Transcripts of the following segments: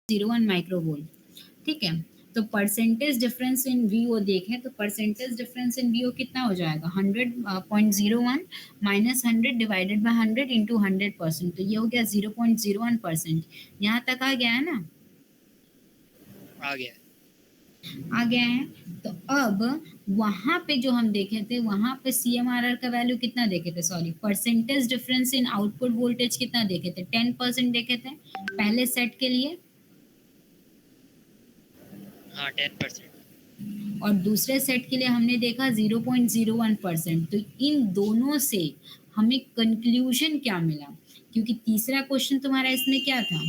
0.01 microvolt, ठीक है। तो परसेंटेज डिफरेंस इन वीओ देखें तो परसेंटेज डिफरेंस इन वीओ कितना हो जाएगा 100.01 माइनस 100 डिवाइडेड बाय 100 इंटू 100%, तो ये हो गया 0.01%। यहाँ तक आ गया है ना? आ गया। आ गया है। तो अब वहां पे जो हम देखे थे वहां पे CMRR का वैल्यू कितना देखे थे, sorry percentage difference in output voltage कितना देखे थे, 10% देखे थे पहले सेट के लिए, हाँ 10%। और दूसरे सेट के लिए हमने देखा 0.01%। तो इन दोनों से हमें कंक्लूजन क्या मिला, क्योंकि तीसरा क्वेश्चन तुम्हारा इसमें क्या था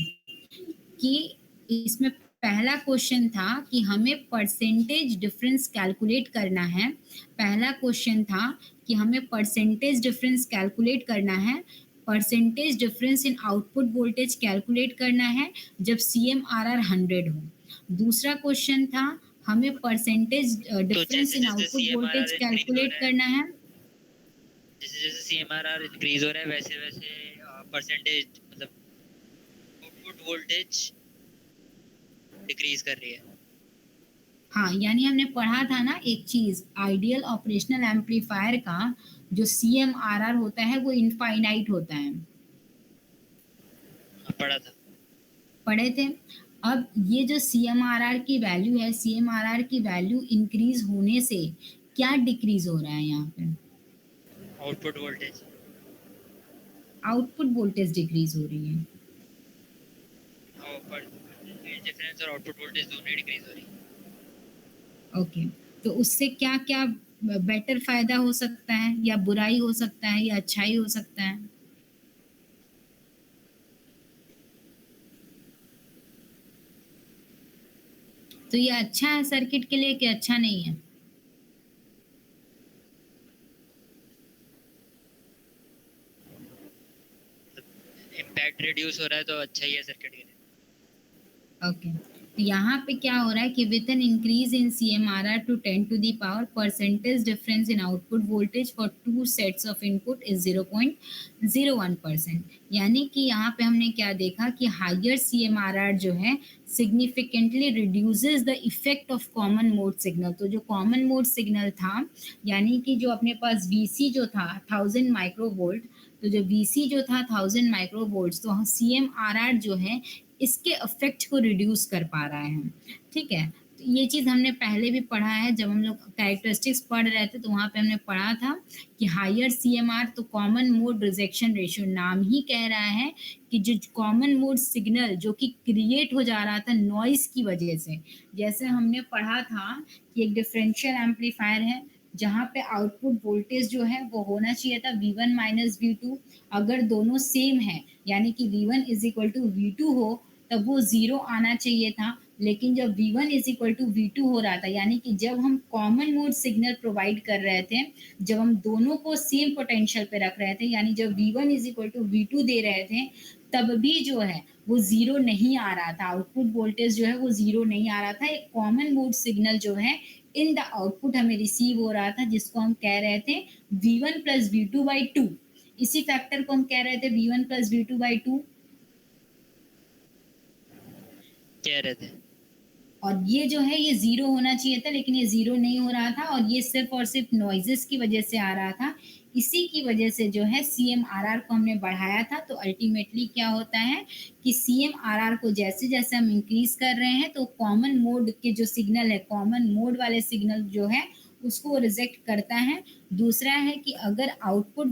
कि इसमें पहला क्वेश्चन था कि हमें परसेंटेज डिफरेंस कैलकुलेट करना है, पहला क्वेश्चन था कि हमें परसेंटेज डिफरेंस कैलकुलेट करना है, percentage difference in output voltage calculate करना है जब CMRR 100 हो। दूसरा क्वेश्चन था हमें परसेंटेज तो डिफरेंस जैसे इन जैसे आउटपुट वोल्टेज CMRR इंक्रीज हो कैलकुलेट रहा है, करना है। जैसे जैसे CMRR इंक्रीज हो रहा है वैसे वैसे परसेंटेज मतलब आउटपुट वोल्टेज डिक्रीज कर रही है। हाँ, यानी हमने पढ़ा था ना एक चीज, आइडियल ऑपरेशनल एम्पलीफायर का जो CMRR होता है वो इनफाइनाइट होता है, हाँ पढ़ा था। पढ़े थे। अब ये जो CMRR की वैल्यू है, CMRR की वैल्यू इंक्रीज होने से क्या डिक्रीज हो रहा है यहाँ पे, output voltage. Output voltage decrease हो रही है। हाँ परसेंटेज डिफरेंस और आउटपुट वोल्टेज दोनों ही डिक्रीज हो रही है। ओके, तो उससे क्या क्या बेटर फायदा हो सकता है, या बुराई हो सकता है, या अच्छाई हो सकता है? तो ये अच्छा है सर्किट के लिए कि अच्छा नहीं है? इम्पैक्ट रिड्यूस हो रहा है तो अच्छा ही है सर्किट के लिए। ओके, तो यहाँ पे क्या हो रहा है कि with an increase in CMRR to 10 to the power, percentage difference in output voltage for two sets of input is 0.01%। यानी कि यहाँ पे हमने क्या देखा कि हायर CMRR जो है significantly reduces the effect of common mode signal. तो जो कॉमन मोड सिग्नल था, यानी कि जो अपने पास VC जो था 1000 माइक्रोवोल्ट, तो जो VC जो था 1000 माइक्रोवोल्ट, तो CMRR जो है इसके इफेक्ट को रिड्यूस कर पा रहा है, ठीक है। तो ये चीज़ हमने पहले भी पढ़ा है, जब हम लोग कैरेक्टरिस्टिक्स पढ़ रहे थे तो वहाँ पे हमने पढ़ा था कि हायर CMR तो कॉमन मोड रिजेक्शन रेशियो, नाम ही कह रहा है कि जो कॉमन मोड सिग्नल जो कि क्रिएट हो जा रहा था नॉइस की वजह से, जैसे हमने पढ़ा था कि एक डिफरेंशियल एम्पलीफायर है जहाँ पे आउटपुट वोल्टेज जो है वो होना चाहिए था V1 माइनस V2, अगर दोनों सेम है यानी कि V1 is equal to V2 हो तब वो ज़ीरो आना चाहिए था। लेकिन जब V1 is equal to V2 हो रहा था, यानी कि जब हम कॉमन मोड सिग्नल प्रोवाइड कर रहे थे, जब हम दोनों को सेम पोटेंशियल पे रख रहे थे, यानी जब V1 is equal to V2 दे रहे थे, तब भी जो है वो ज़ीरो नहीं आ रहा था, आउटपुट वोल्टेज जो है वो ज़ीरो नहीं आ रहा था। एक कॉमन मोड सिग्नल जो है इन द आउटपुट हमें रिसीव हो रहा था, जिसको हम कह रहे थे V1 प्लस V2 बाई 2। इसी फैक्टर को हम कह रहे थे V1 प्लस V2 बाई 2। कह रहे थे। और ये जो है ये ज़ीरो होना चाहिए था, लेकिन ये ज़ीरो नहीं हो रहा था, और ये सिर्फ और सिर्फ नॉइजेस की वजह से आ रहा था। इसी की वजह से जो है CMRR को हमने बढ़ाया था। तो अल्टीमेटली क्या होता है कि CMRR को जैसे जैसे हम इंक्रीज कर रहे हैं तो कॉमन मोड के जो सिग्नल है, कॉमन मोड वाले सिग्नल जो है उसको रिजेक्ट करता है। दूसरा है कि अगर आउटपुट